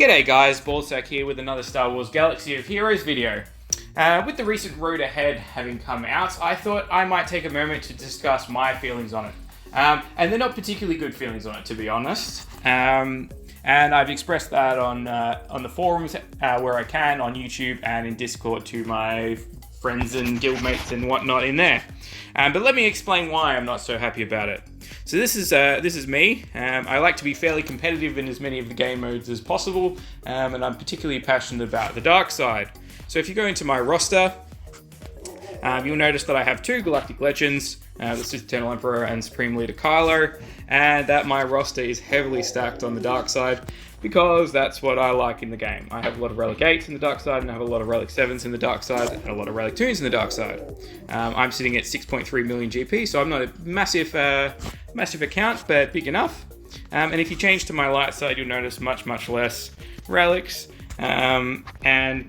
G'day guys, Ballsack here with another Star Wars Galaxy of Heroes video. With the recent Road Ahead having come out, I thought I might take a moment to discuss my feelings on it. And they're not particularly good feelings on it, to be honest. And I've expressed that on the forums where I can, on YouTube and in Discord to my friends and guildmates and whatnot in there. But let me explain why I'm not so happy about it. So this is me. I like to be fairly competitive in as many of the game modes as possible, and I'm particularly passionate about the dark side. So if you go into my roster, you'll notice that I have two Galactic Legends, the Sith Eternal Emperor and Supreme Leader Kylo, and that my roster is heavily stacked on the dark side because that's what I like in the game. I have a lot of Relic 8s in the dark side, and I have a lot of Relic 7s in the dark side, and a lot of Relic 2s in the dark side. I'm sitting at 6.3 million GP, so I'm not a massive account, but big enough. And if you change to my light side, you'll notice much less Relics, and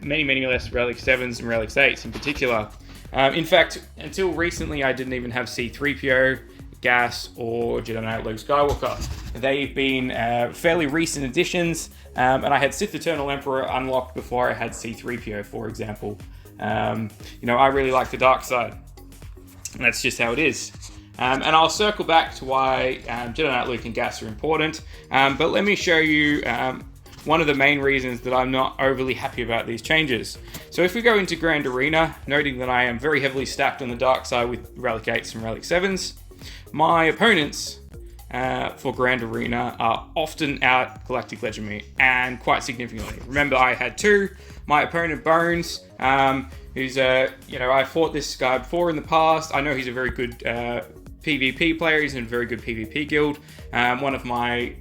many less Relic 7s and Relic 8s in particular. In fact, until recently, I didn't even have C-3PO, Gas, or Jedi Knight Luke Skywalker. They've been fairly recent additions, and I had Sith Eternal Emperor unlocked before I had C-3PO, for example. I really like the dark side, and that's just how it is. And I'll circle back to why Jedi Knight Luke and Gas are important, but let me show you one of the main reasons that I'm not overly happy about these changes. So if we go into Grand Arena, noting that I am very heavily stacked on the dark side with Relic 8s and Relic 7s, my opponents for Grand Arena are often out Galactic Legend me, and quite significantly. Remember, I had two. My opponent Bones, who's I fought this guy before in the past. I know he's a very good PvP player. He's in a very good PvP guild. One of my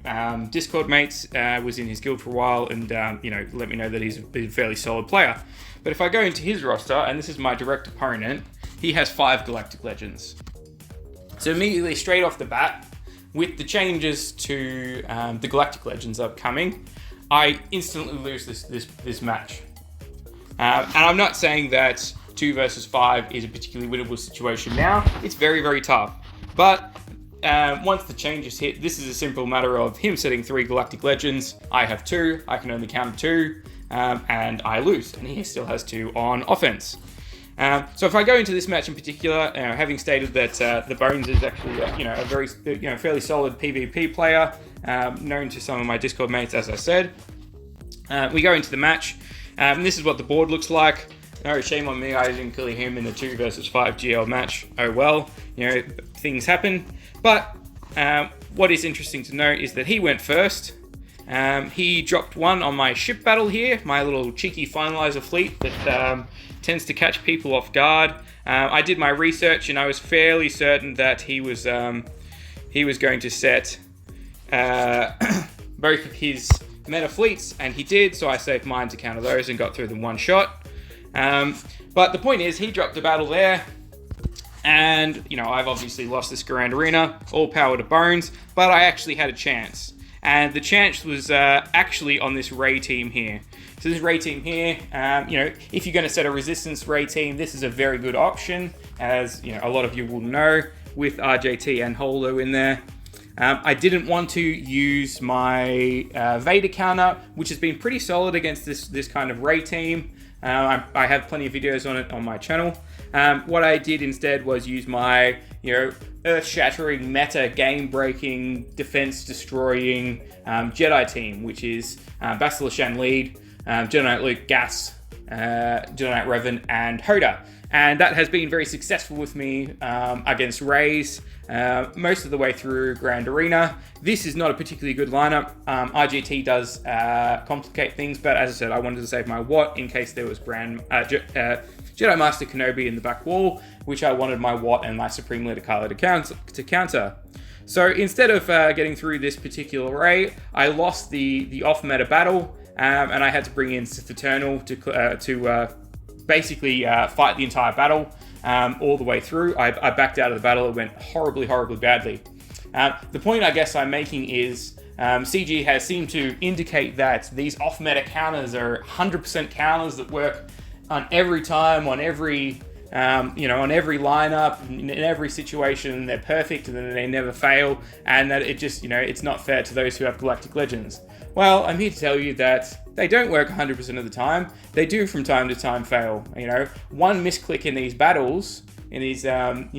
Discord mates was in his guild for a while, and let me know that he's a fairly solid player. But if I go into his roster, and this is my direct opponent, he has 5 Galactic Legends. So immediately, straight off the bat, with the changes to the Galactic Legends upcoming, I instantly lose this match. And I'm not saying that 2 versus 5 is a particularly winnable situation now. It's very tough. But once the changes hit, this is a simple matter of him setting 3 Galactic Legends. I have 2. I can only count 2, and I lose. And he still has 2 on offense. So if I go into this match in particular, having stated that the Bones is actually a very fairly solid PvP player, known to some of my Discord mates, as I said, we go into the match, and this is what the board looks like. No, shame on me, I didn't kill him in the 2 versus 5 GL match. Oh well, things happen. But what is interesting to note is that he went first. He dropped 1 on my ship battle here, my little cheeky finalizer fleet that tends to catch people off guard. I did my research, and I was fairly certain that he was going to set both of his meta fleets, and he did, so I saved mine to counter those and got through them one shot. But the point is, he dropped the battle there, and I've obviously lost this Grand Arena, all power to Bones, but I actually had a chance. And the chance was actually on this Ray team here. So this Ray team here, if you're going to set a Resistance Ray team, this is a very good option, as a lot of you will know, with RJT and Holo in there. I didn't want to use my Vader counter, which has been pretty solid against this kind of Ray team. I have plenty of videos on it on my channel. What I did instead was use my, earth-shattering, meta, game-breaking, defense-destroying Jedi team, which is Bastila Shan lead, Jedi Knight Luke, Gas, Jedi Knight Revan, and Hoda. And that has been very successful with me against Rays most of the way through Grand Arena. This is not a particularly good lineup. RGT does complicate things, but as I said, I wanted to save my Watt in case there was Jedi Master Kenobi in the back wall, which I wanted my Watt and my Supreme Leader Kylo to counter. So instead of getting through this particular Ray, I lost the off-meta battle, and I had to bring in Sith Eternal to basically fight the entire battle all the way through. I backed out of the battle. It went horribly badly. The point I guess I'm making is CG has seemed to indicate that these off-meta counters are 100% counters that work on every time, on every on every lineup, in every situation, they're perfect and then they never fail, and that it just, it's not fair to those who have Galactic Legends. Well, I'm here to tell you that they don't work 100% of the time. They do from time to time fail. One misclick in these battles, in these, non-GL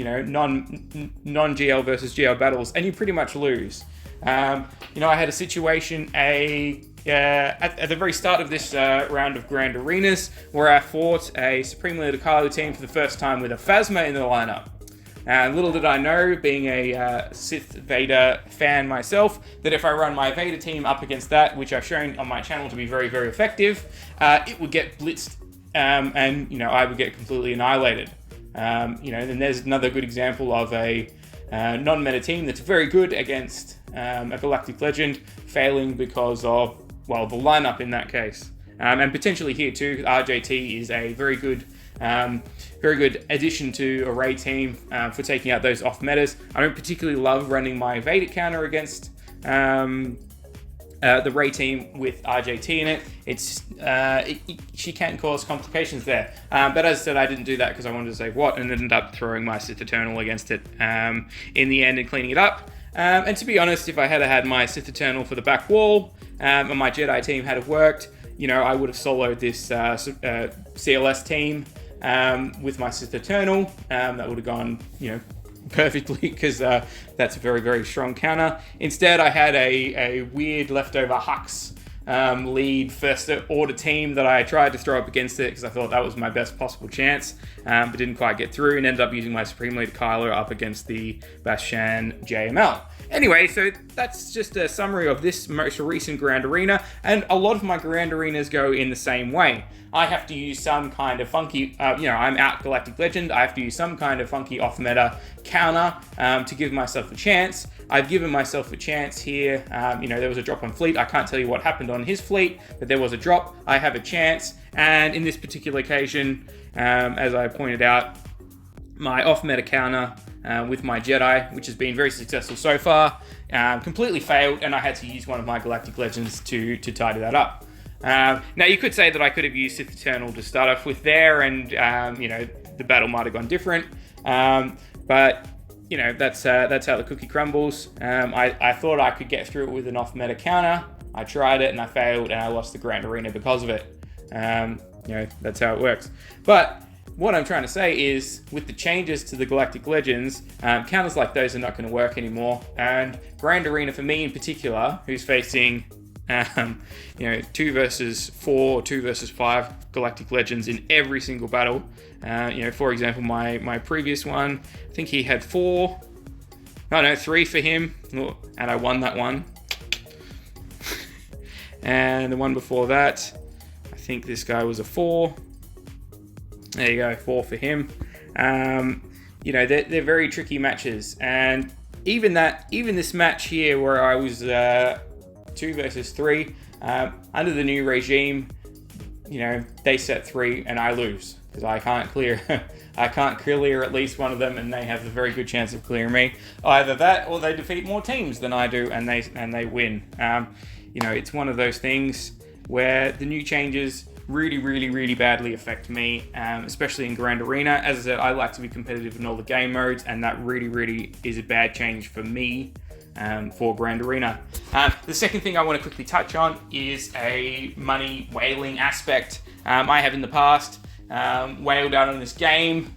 versus GL battles, and you pretty much lose. I had a situation at the very start of this round of Grand Arenas where I fought a Supreme Leader Kylo team for the first time with a Phasma in the lineup. Little did I know, being a Sith Vader fan myself, that if I run my Vader team up against that, which I've shown on my channel to be very, very effective, it would get blitzed, and I would get completely annihilated. Then there's another good example of a non-meta team that's very good against a Galactic Legend, failing because of, the lineup in that case. And potentially here too, RJT is a very good addition to a Rey team for taking out those off metas. I don't particularly love running my Vader counter against the Rey team with RJT in it. She can cause complications there. But as I said, I didn't do that because I wanted to save Watt and ended up throwing my Sith Eternal against it in the end and cleaning it up. And to be honest, if I had had my Sith Eternal for the back wall and my Jedi team had worked, I would have soloed this CLS team with my Sith Eternal. That would have gone, perfectly, because that's a very, very strong counter. Instead, I had a weird leftover Hux lead first order team that I tried to throw up against it because I thought that was my best possible chance, but didn't quite get through, and ended up using my Supreme Leader Kylo up against the Bashan JML. Anyway, so that's just a summary of this most recent Grand Arena, and a lot of my Grand Arenas go in the same way. I have to use some kind of funky, I'm out Galactic Legend, I have to use some kind of funky off-meta counter to give myself a chance. I've given myself a chance here. There was a drop on Fleet. I can't tell you what happened on his Fleet, but there was a drop. I have a chance, and in this particular occasion, as I pointed out, my off-meta counter with my Jedi, which has been very successful so far, completely failed, and I had to use one of my Galactic Legends to tidy that up. Now, you could say that I could have used Sith Eternal to start off with there, and, the battle might have gone different. But, that's how the cookie crumbles. I thought I could get through it with an off-meta counter. I tried it, and I failed, and I lost the Grand Arena because of it. That's how it works. But what I'm trying to say is, with the changes to the Galactic Legends, counters like those are not going to work anymore. And Grand Arena, for me in particular, who's facing 2 versus 4, 2 versus 5 Galactic Legends in every single battle. For example, my previous one, I think he had 3 for him, and I won that one. And the one before that, I think this guy was a 4. There you go, 4 for him. They're very tricky matches, and even this match here where I was 2 versus 3, under the new regime, they set 3 and I lose because I can't clear at least one of them, and they have a very good chance of clearing me. Either that, or they defeat more teams than I do, and they win. It's one of those things where the new changes really, really, really badly affect me, especially in Grand Arena. As I said, I like to be competitive in all the game modes, and that really, really is a bad change for me for Grand Arena. The second thing I want to quickly touch on is a money whaling aspect. I have in the past whaled out on this game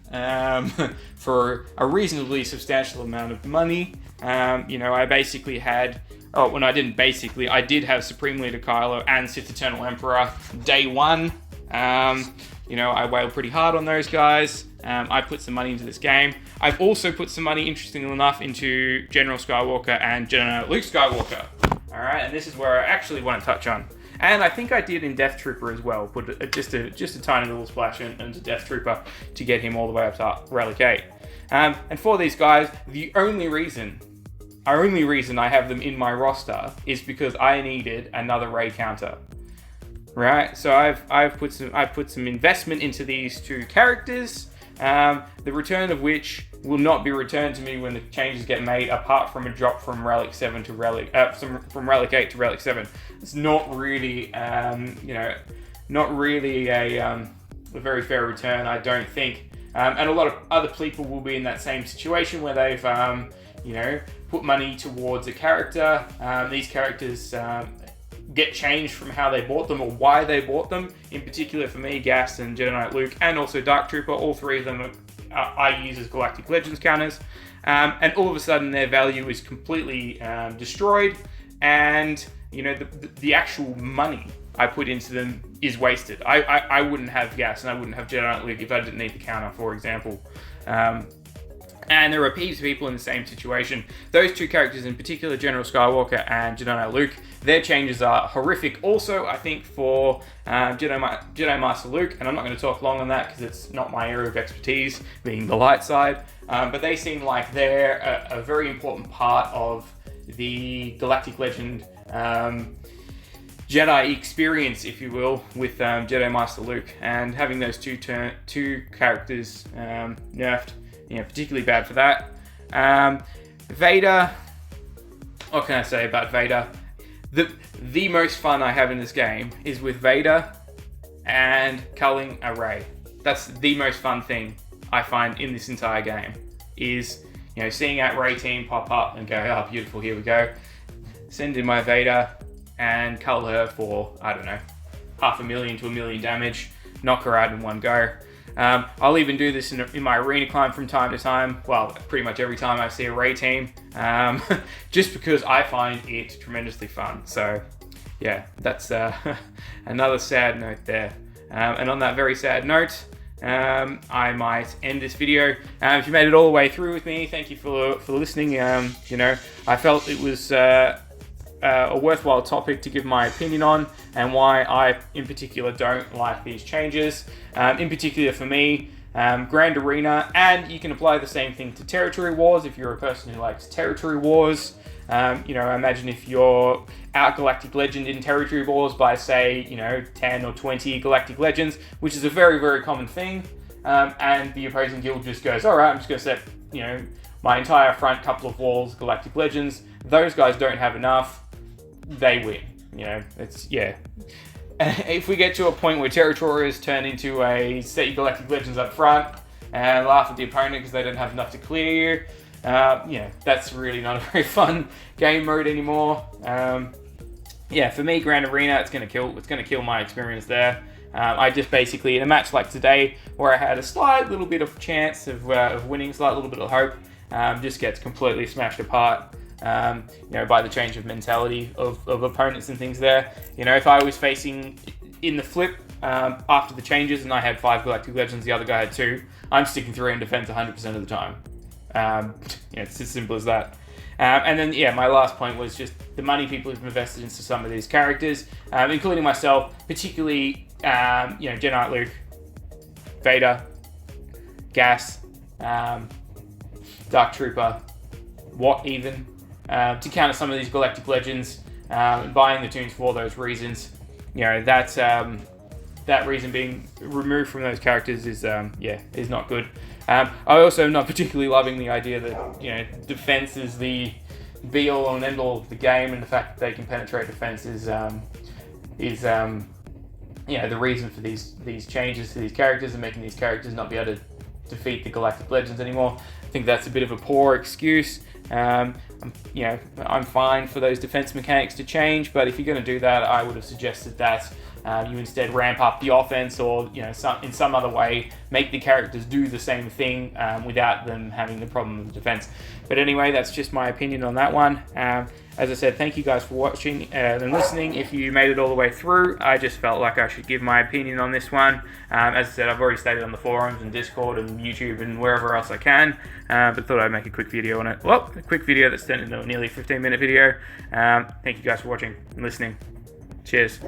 for a reasonably substantial amount of money. I basically had... I did have Supreme Leader Kylo and Sith Eternal Emperor day one. I whaled pretty hard on those guys. I put some money into this game. I've also put some money, interestingly enough, into General Skywalker and General Luke Skywalker. Alright, and this is where I actually want to touch on. And I think I did in Death Trooper as well. Put just a tiny little splash into Death Trooper to get him all the way up to Relic 8. And for these guys, the only reason I have them in my roster is because I needed another Rey counter. Right? So I've put some investment into these 2 characters, the return of which will not be returned to me when the changes get made, apart from a drop from Relic 7 to Relic from Relic 8 to Relic 7. It's not really a very fair return, I don't think. And a lot of other people will be in that same situation where they've, you know, put money towards a character. These characters get changed from how they bought them or why they bought them. In particular, for me, Gas and Jedi Knight Luke, and also Dark Trooper, all three of them I use as Galactic Legends counters. And all of a sudden, their value is completely destroyed, and you know, the actual money I put into them is wasted. I wouldn't have Gas and I wouldn't have Jedi Knight Luke if I didn't need the counter, for example. And there are heaps of people in the same situation. Those two characters in particular, General Skywalker and Jedi Knight Luke, their changes are horrific. Also, I think for Jedi Master Luke, and I'm not going to talk long on that because it's not my area of expertise, being the light side, but they seem like they're a very important part of the Galactic Legend Jedi experience, if you will, with Jedi Master Luke, and having those two characters nerfed, you know, particularly bad for that. Vader, what can I say about Vader? The most fun I have in this game is with Vader and culling a Rey. That's the most fun thing I find in this entire game, is, you know, seeing that Rey team pop up and go, oh, beautiful, here we go. Send in my Vader and cull her for, I don't know, 500,000 to 1 million damage, knock her out in one go. I'll even do this in my arena climb from time to time. Well, pretty much every time I see a Rey team, just because I find it tremendously fun. So, yeah, that's another sad note there. And on that very sad note, I might end this video. If you made it all the way through with me, thank you for listening. You know, I felt it was a worthwhile topic to give my opinion on, and why I in particular don't like these changes. In particular for me, Grand Arena, and you can apply the same thing to Territory Wars if you're a person who likes Territory Wars. You know, imagine if you're out Galactic Legend in Territory Wars by, say, you know, 10 or 20 Galactic Legends, which is a very, very common thing, and the opposing guild just goes, alright, I'm just going to set, you know, my entire front couple of walls Galactic Legends. Those guys don't have enough, they win. You know, it's, yeah. If we get to a point where Territories turn into a set your Galactic Legends up front and laugh at the opponent because they don't have enough to clear you, yeah, that's really not a very fun game mode anymore. Yeah, for me, Grand Arena, it's gonna kill my experience there. I just basically, in a match like today, where I had a slight little bit of chance of winning, slight little bit of hope, just gets completely smashed apart. You know, by the change of mentality of opponents and things there. You know, if I was facing in the flip after the changes and I had 5 Galactic Legends, the other guy had 2, I'm sticking 3 in defense 100% of the time. You know, it's as simple as that. And then, yeah, my last point was just the money people have invested into some of these characters, including myself, particularly, you know, Jedi Knight Luke, Vader, Gas, Dark Trooper, Watt even, to counter some of these Galactic Legends, and buying the tunes for those reasons. You know, that's that reason being removed from those characters is yeah, is not good. I also am not particularly loving the idea that, you know, defense is the be all and end all of the game, and the fact that they can penetrate defense is you know, the reason for these changes to these characters and making these characters not be able to defeat the Galactic Legends anymore. I think that's a bit of a poor excuse. You know, I'm fine for those defense mechanics to change, but if you're going to do that, I would have suggested that you instead ramp up the offense, or, you know, in some other way make the characters do the same thing without them having the problem of defense. But anyway, that's just my opinion on that one. As I said, thank you guys for watching and listening. If you made it all the way through, I just felt like I should give my opinion on this one. As I said, I've already stated on the forums and Discord and YouTube and wherever else I can, but thought I'd make a quick video on it. Well, a quick video that's turned into a nearly 15-minute video. Thank you guys for watching and listening. Cheers.